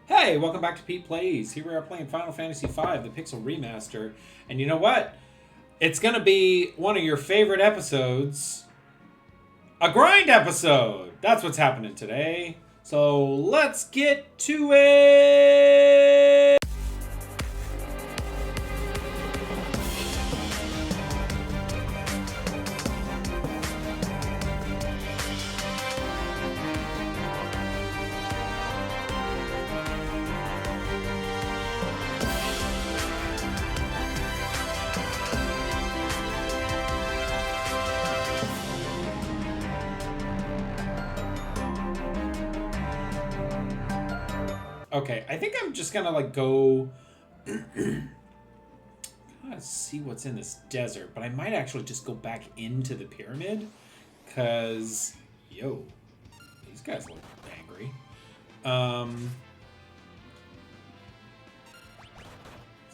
Hey, welcome back to Pete Plays. Here we are playing Final Fantasy V, the Pixel Remaster. And you know what? It's going to be one of your favorite episodes. A grind episode! That's what's happening today. So let's get to it! Okay, I think I'm just gonna go see what's in this desert, but I might actually just go back into the pyramid, cause these guys look angry.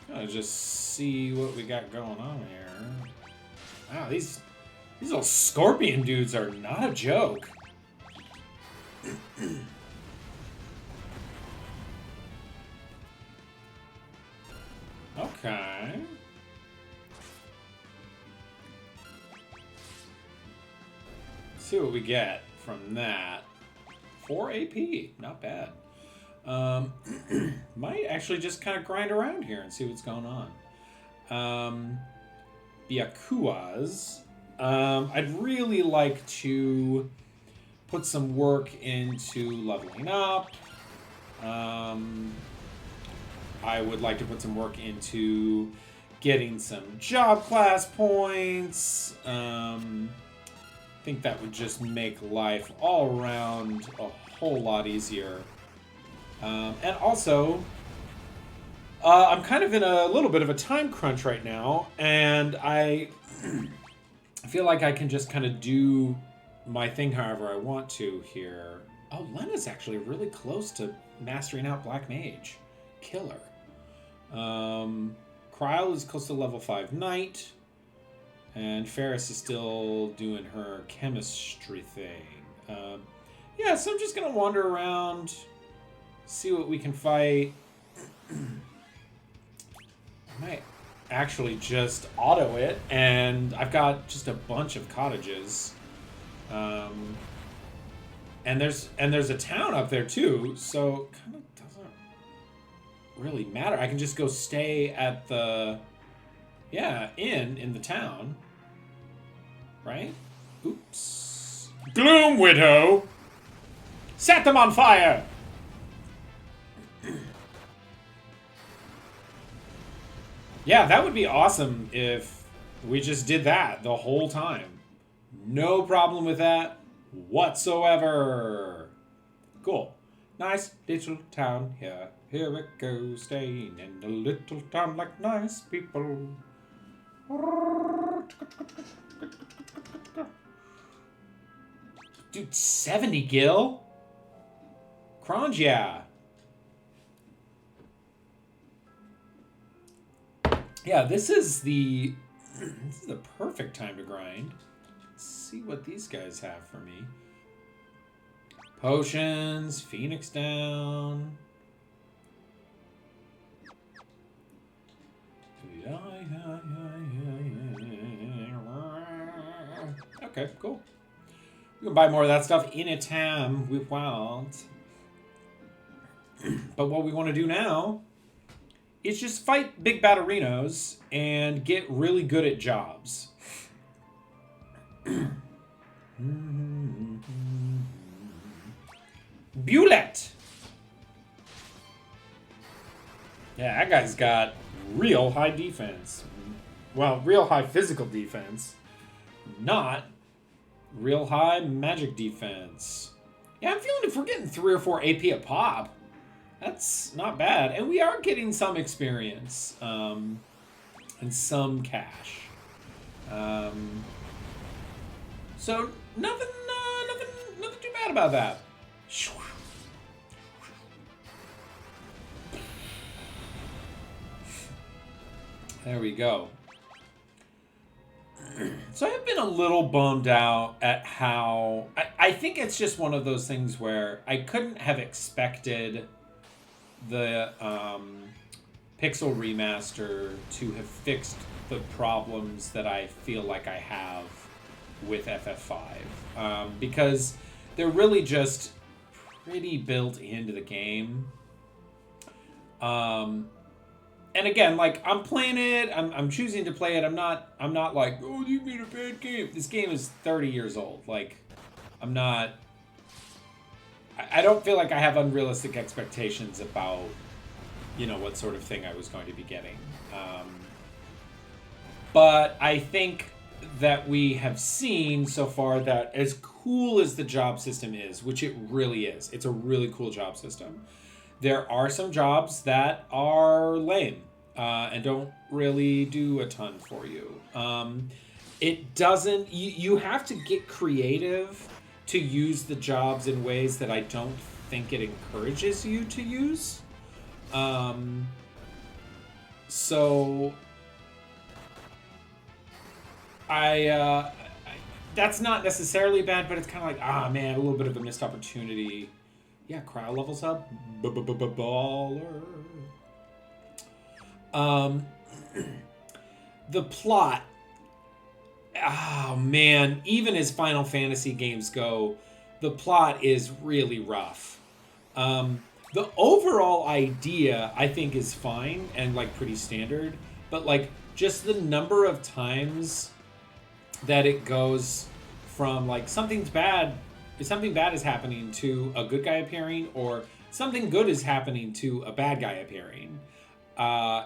Let's just see what we got going on here. Wow, these little scorpion dudes are not a joke. Okay. Let's see what we get from that. 4 AP, not bad. Might actually just kind of grind around here and see what's going on. Byakuas. I'd really like to put some work into leveling up. I would like to put some work into getting some job class points. I think that would just make life all around a whole lot easier. And also, I'm kind of in a little bit of a time crunch right now, and I feel like I can just kind of do my thing however I want to here. Oh, Lena's actually really close to mastering out Black Mage. Killer. Kryl is close to level 5 Knight. And Ferris is still doing her chemistry thing. Yeah, so I'm just going to wander around, see what we can fight. I might actually just auto it, and I've got just a bunch of cottages. And there's a town up there too, so kind of doesn't really matter. I can just go stay at the inn in the town, right? Oops. Gloom Widow! Set them on fire! Yeah, that would be awesome if we just did that the whole time. No problem with that whatsoever. Cool. Nice little town here. Here we go, staying in a little town like nice people. Dude, 70 gil? Cronge, yeah. Yeah, this is the perfect time to grind. Let's see what these guys have for me. Potions, Phoenix down. Okay, cool. We can buy more of that stuff in a time we want. But what we want to do now is just fight big batterinos and get really good at jobs. Bulette! Yeah, that guy's got real high defense. Well, real high physical defense. Not real high magic defense. Yeah, I'm feeling if we're getting 3 or 4 AP a pop, that's not bad. And we are getting some experience. And some cash. So nothing too bad about that. There we go. So I've been a little bummed out at how... I think it's just one of those things where I couldn't have expected the Pixel remaster to have fixed the problems that I feel like I have with FF5, because they're really just pretty built into the game. And again, like, I'm playing it, I'm choosing to play it. I'm not like, oh, you made a bad game. This game is 30 years old. Like, I'm not. I don't feel like I have unrealistic expectations about, what sort of thing I was going to be getting. But I think that we have seen so far that as cool as the job system is, which it really is, it's a really cool job system, there are some jobs that are lame and don't really do a ton for you. It doesn't, you have to get creative to use the jobs in ways that I don't think it encourages you to use. So that's not necessarily bad, but it's kind of like, man, a little bit of a missed opportunity. Yeah, cryo levels up. Baller. The plot. Oh, man. Even as Final Fantasy games go, the plot is really rough. The overall idea, I think, is fine and, like, pretty standard. But, like, just the number of times that it goes from, like, something bad is happening to a good guy appearing, or something good is happening to a bad guy appearing,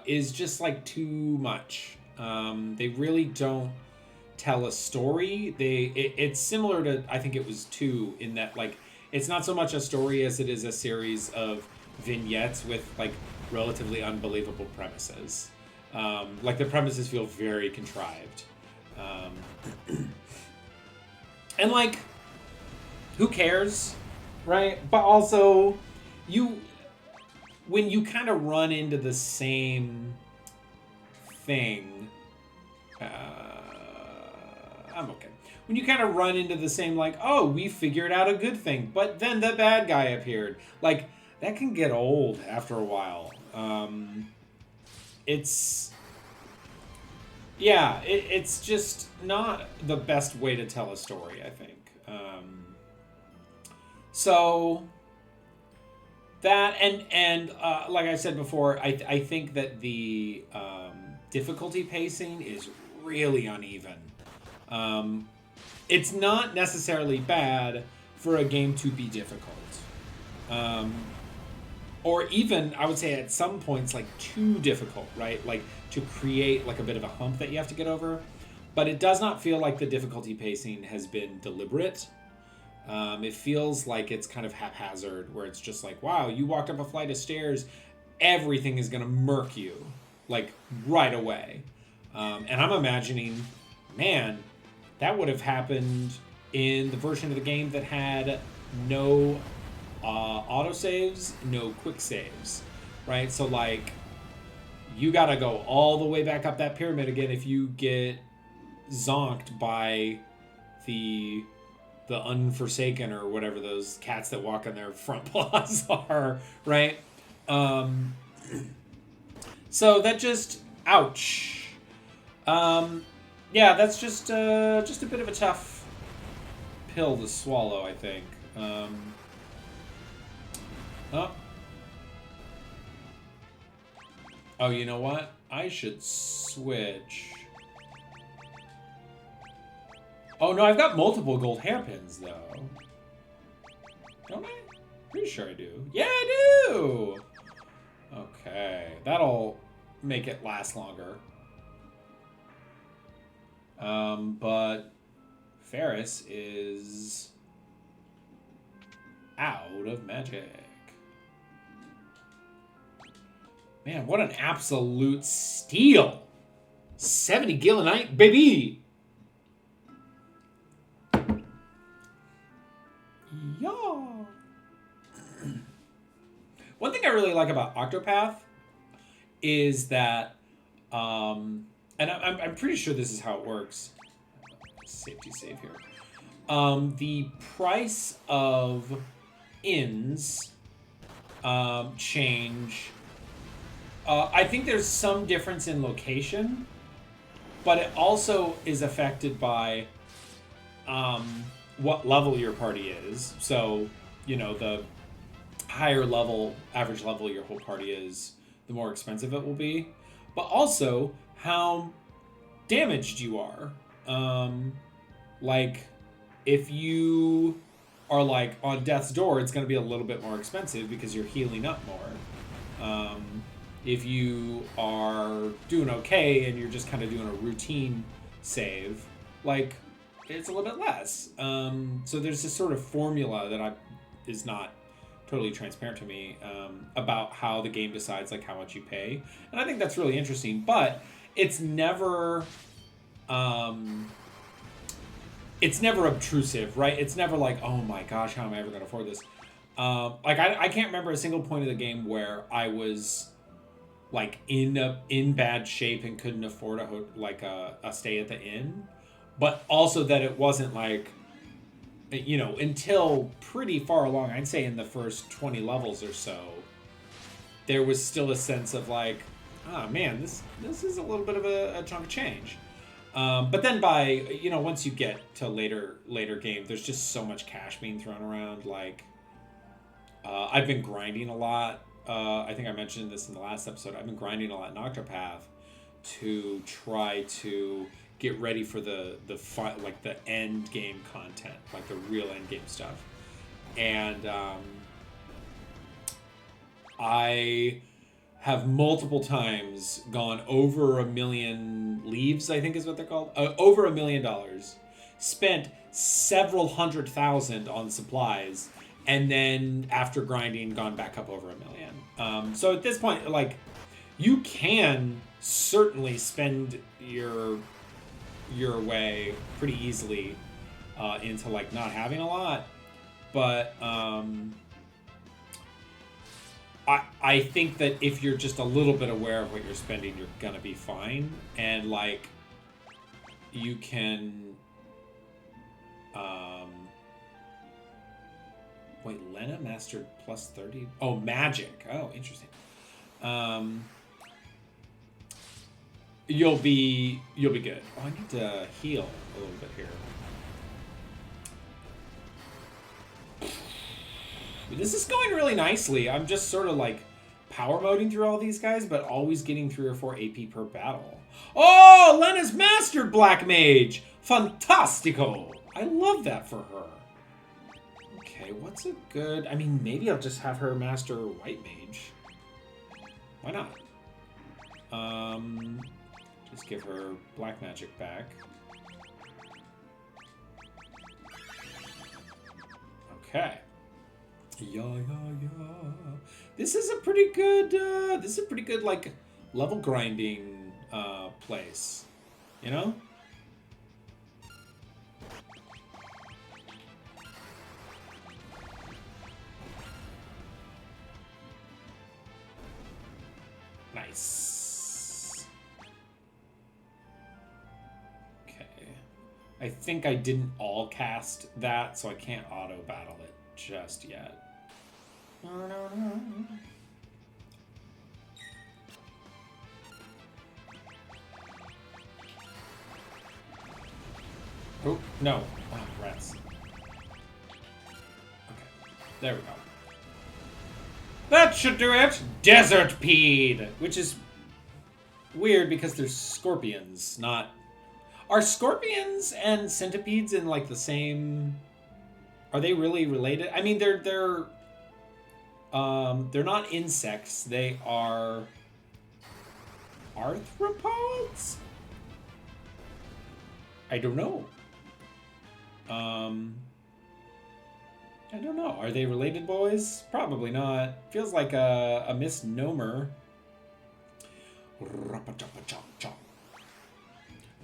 is just, like, too much. They really don't tell a story. It's similar to, I think it was 2, in that, like, it's not so much a story as it is a series of vignettes with, like, relatively unbelievable premises. Like, the premises feel very contrived. And, like, who cares, right? But also, when you kind of run into the same thing, I'm okay. When you kind of run into the same, like, oh, we figured out a good thing, but then the bad guy appeared. Like, that can get old after a while. It's just not the best way to tell a story, I think. So that, and like I said before, I think that the difficulty pacing is really uneven. It's not necessarily bad for a game to be difficult. Or even, I would say at some points, like, too difficult, right? Like, to create, like, a bit of a hump that you have to get over. But it does not feel like the difficulty pacing has been deliberate. It feels like it's kind of haphazard, where it's just like, wow, you walked up a flight of stairs, everything is going to murk you, like, right away. And I'm imagining, man, that would have happened in the version of the game that had no autosaves, no quick saves, right? So, like, you gotta go all the way back up that pyramid again if you get zonked by the Unforsaken, or whatever those cats that walk on their front paws are, right? So that just, ouch. Yeah, that's just a bit of a tough pill to swallow, I think. Oh, you know what? I should switch. Oh, no, I've got multiple gold hairpins, though. Don't I? Pretty sure I do. Yeah, I do! Okay, that'll make it last longer. But Ferris is out of magic. Man, what an absolute steal! 70 Gillenite, baby! Yeah. One thing I really like about Octopath is that, and I'm pretty sure this is how it works. Safety save here. The price of inns change. I think there's some difference in location, but it also is affected by what level your party is. So, you know, the higher level, average level your whole party is, the more expensive it will be. But also how damaged you are. Like, if you are like on death's door, it's going to be a little bit more expensive because you're healing up more. If you are doing okay and you're just kind of doing a routine save, like, it's a little bit less. So there's this sort of formula that is not totally transparent to me about how the game decides like how much you pay, and I think that's really interesting. But it's never obtrusive, right? It's never like, oh my gosh, how am I ever going to afford this? Like I can't remember a single point of the game where I was like in bad shape and couldn't afford a stay at the inn, but also that it wasn't like, you know, until pretty far along, I'd say in the first 20 levels or so, there was still a sense of like, oh man, this is a little bit of a chunk of change. But then by, you know, once you get to later game, there's just so much cash being thrown around. Like, I've been grinding a lot. I think I mentioned this in the last episode. I've been grinding a lot in Octopath to try to get ready for the end game content, like the real end game stuff. And I have multiple times gone over $1 million leaves, I think is what they're called. Over $1 million. Spent several $100,000 on supplies, and then after grinding, gone back up over $1 million. So at this point, like, you can certainly spend your way pretty easily into like not having a lot, but I think that if you're just a little bit aware of what you're spending, you're gonna be fine. And like, you can wait, Lena mastered plus 30. Oh, magic. Oh, interesting. You'll be good. Oh, I need to heal a little bit here. This is going really nicely. I'm just sort of like power moding through all these guys, but always getting 3 or 4 AP per battle. Oh, Lena's mastered Black Mage. Fantastico. I love that for her. Okay, what's a good... I mean, maybe I'll just have her master White Mage. Why not? Just give her Black Magic back. Okay. Yeah. This is a pretty good, like, level grinding place. You know? Nice. Okay. I think I didn't all cast that, so I can't auto battle it just yet. Oh, no. Oh, rats. Okay. There we go. That should do it! Desertpedia! Which is weird because they're scorpions, not... Are scorpions and centipedes in, like, the same... Are they really related? I mean, they're not insects. They are... arthropods? I don't know. I don't know. Are they related, boys? Probably not. Feels like a misnomer.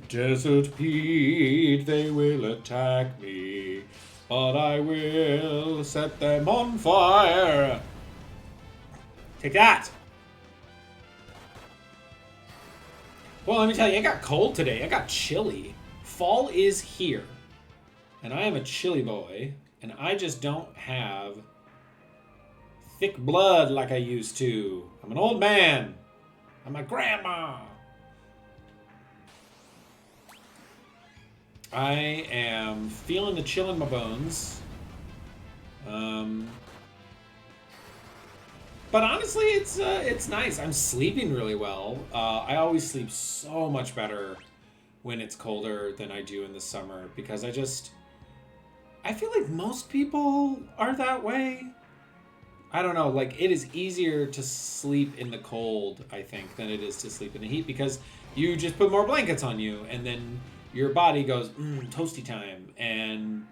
Desertpedia, they will attack me, but I will set them on fire. Take that. Well, let me tell you, I got cold today. I got chilly. Fall is here. And I am a chilly boy. And I just don't have thick blood like I used to. I'm an old man. I'm a grandma. I am feeling the chill in my bones. But honestly, it's nice. I'm sleeping really well. I always sleep so much better when it's colder than I do in the summer because I feel like most people are that way. I don't know, like it is easier to sleep in the cold, I think, than it is to sleep in the heat because you just put more blankets on you and then your body goes, toasty time, and,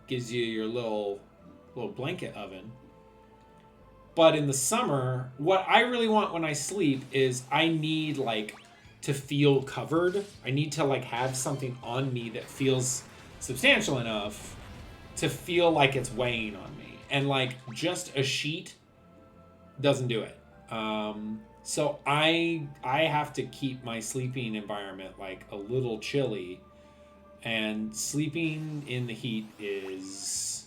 gives you your little blanket oven. But in the summer, what I really want when I sleep is I need, like, to feel covered. I need to, like, have something on me that feels substantial enough to feel like it's weighing on me. And, like, just a sheet doesn't do it. So I have to keep my sleeping environment, like, a little chilly. And sleeping in the heat is,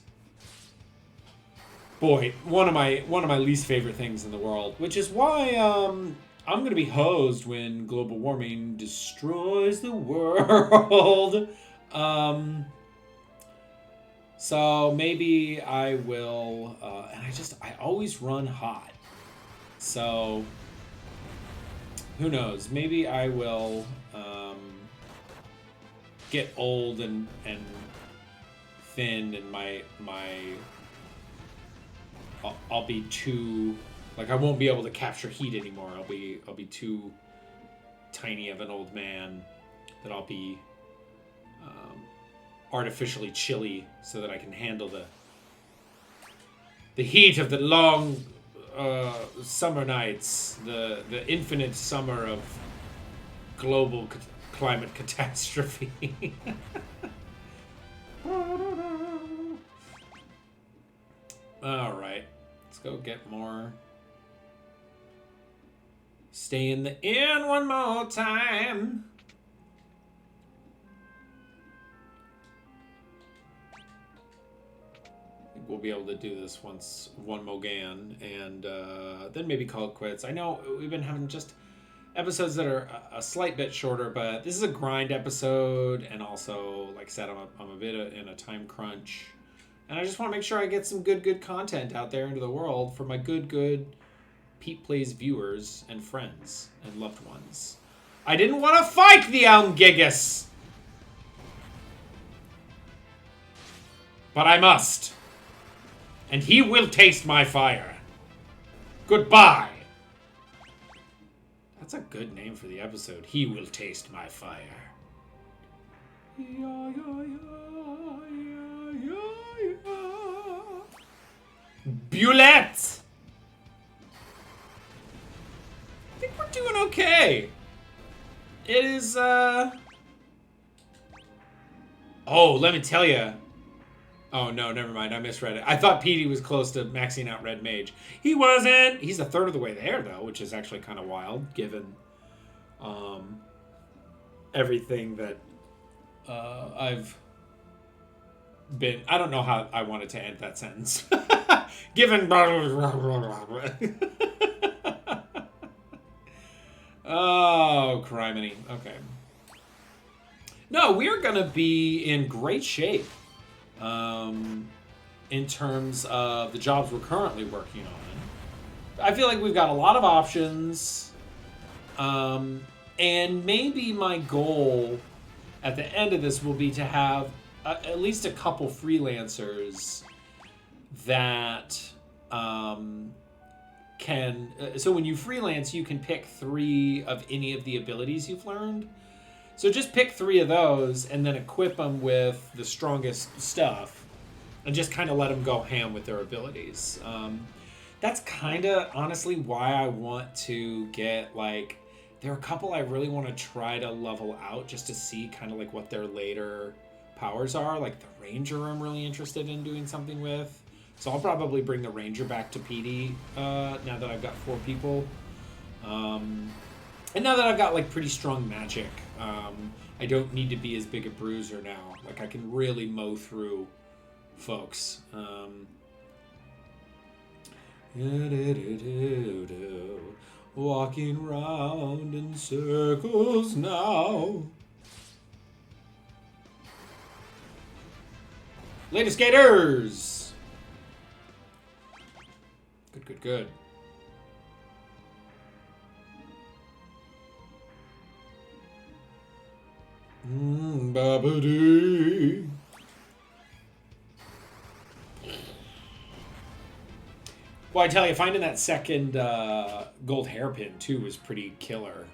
boy, one of my least favorite things in the world. Which is why I'm gonna be hosed when global warming destroys the world. So maybe I will, and I always run hot. So who knows? Maybe I will get old and thin, and I'll be too, like, I won't be able to capture heat anymore. I'll be too tiny of an old man that I'll be artificially chilly so that I can handle the heat of the long summer nights, the infinite summer of global climate catastrophe. All right, let's go get more. Stay in the inn one more time. We'll be able to do this one Mogan, and then maybe call it quits. I know we've been having just episodes that are a slight bit shorter, but this is a grind episode, and also, like I said, I'm a bit in a time crunch, and I just want to make sure I get some good content out there into the world for my good Pete Plays viewers and friends and loved ones. I didn't want to fight the Almgigas, but I must. And he will taste my fire. Goodbye. That's a good name for the episode. He will taste my fire. Bulette! I think we're doing okay. It is, oh, let me tell you. Oh, no, never mind. I misread it. I thought Petey was close to maxing out Red Mage. He wasn't. He's a third of the way there, though, which is actually kind of wild, given everything that I've been... I don't know how I wanted to end that sentence. Given... Oh, criminy. Okay. No, we're going to be in great shape. In terms of the jobs we're currently working on. I feel like we've got a lot of options. And maybe my goal at the end of this will be to have at least a couple freelancers that can... so when you freelance, you can pick 3 of any of the abilities you've learned. So just pick 3 of those and then equip them with the strongest stuff and just kind of let them go ham with their abilities. That's kind of honestly why I want to get, like, there are a couple I really want to try to level out just to see kind of like what their later powers are. Like the Ranger I'm really interested in doing something with. So I'll probably bring the Ranger back to PD now that I've got 4 people. And now that I've got, like, pretty strong magic, I don't need to be as big a bruiser now. Like, I can really mow through folks. Walking round in circles now. Later, skaters! Good, good, good. Babadoo. Well, I tell you, finding that second gold hairpin, too, was pretty killer.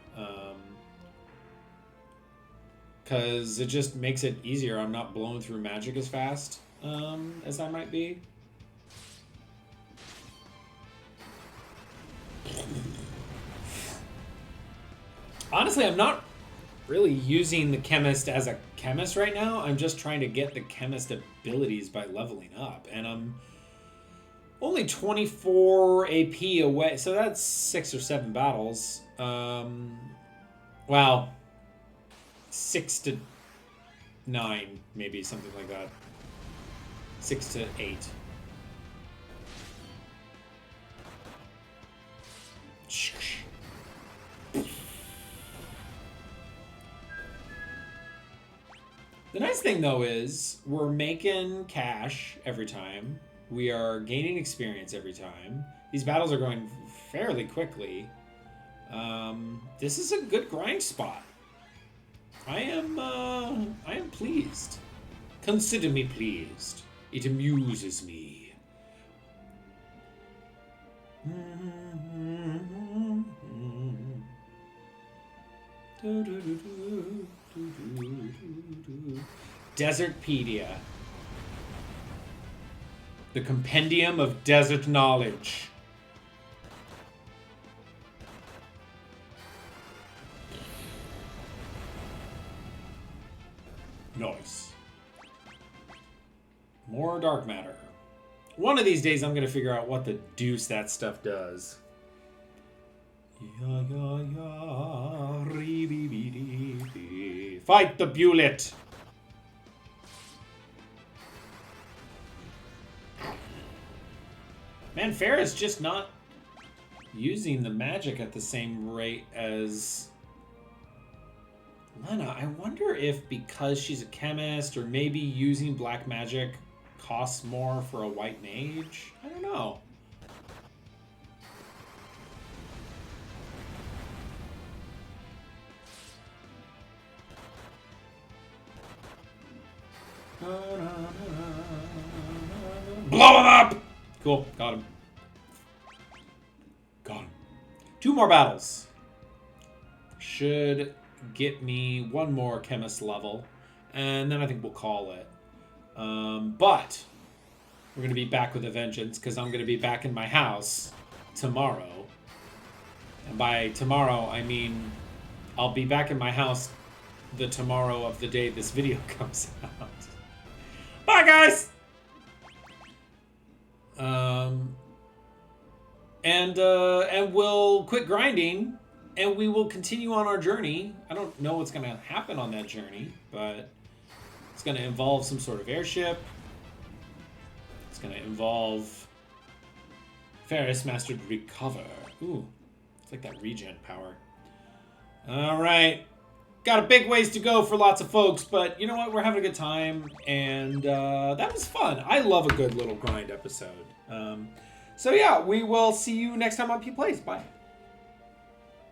Because it just makes it easier. I'm not blowing through magic as fast as I might be. Honestly, I'm not really using the chemist as a chemist right now. I'm just trying to get the chemist abilities by leveling up. And I'm only 24 AP away. So that's 6 or 7 battles. Well, 6 to 9, maybe, something like that. 6 to 8. The nice thing, though, is we're making cash every time. We are gaining experience every time. These battles are going fairly quickly. This is a good grind spot. I am pleased. Consider me pleased. It amuses me. Desertpedia. The compendium of desert knowledge. Nice. More dark matter. One of these days I'm going to figure out what the deuce that stuff does. Fight the bullet! Man, Farrah's just not using the magic at the same rate as Lena. I wonder if because she's a chemist or maybe using black magic costs more for a white mage? I don't know. Blow him up! Cool, got him. Got him. 2 more battles. Should get me 1 more chemist level, and then I think we'll call it. But we're going to be back with a vengeance, because I'm going to be back in my house tomorrow. And by tomorrow, I mean I'll be back in my house the tomorrow of the day this video comes out. Bye, guys! And we'll quit grinding, and we will continue on our journey. I don't know what's going to happen on that journey, but it's going to involve some sort of airship. It's going to involve Ferris Mastered Recover. Ooh, it's like that regen power. All right. Got a big ways to go for lots of folks, but you know what? We're having a good time, and that was fun. I love a good little grind episode. So yeah, we will see you next time on PETEPLAYS. Bye.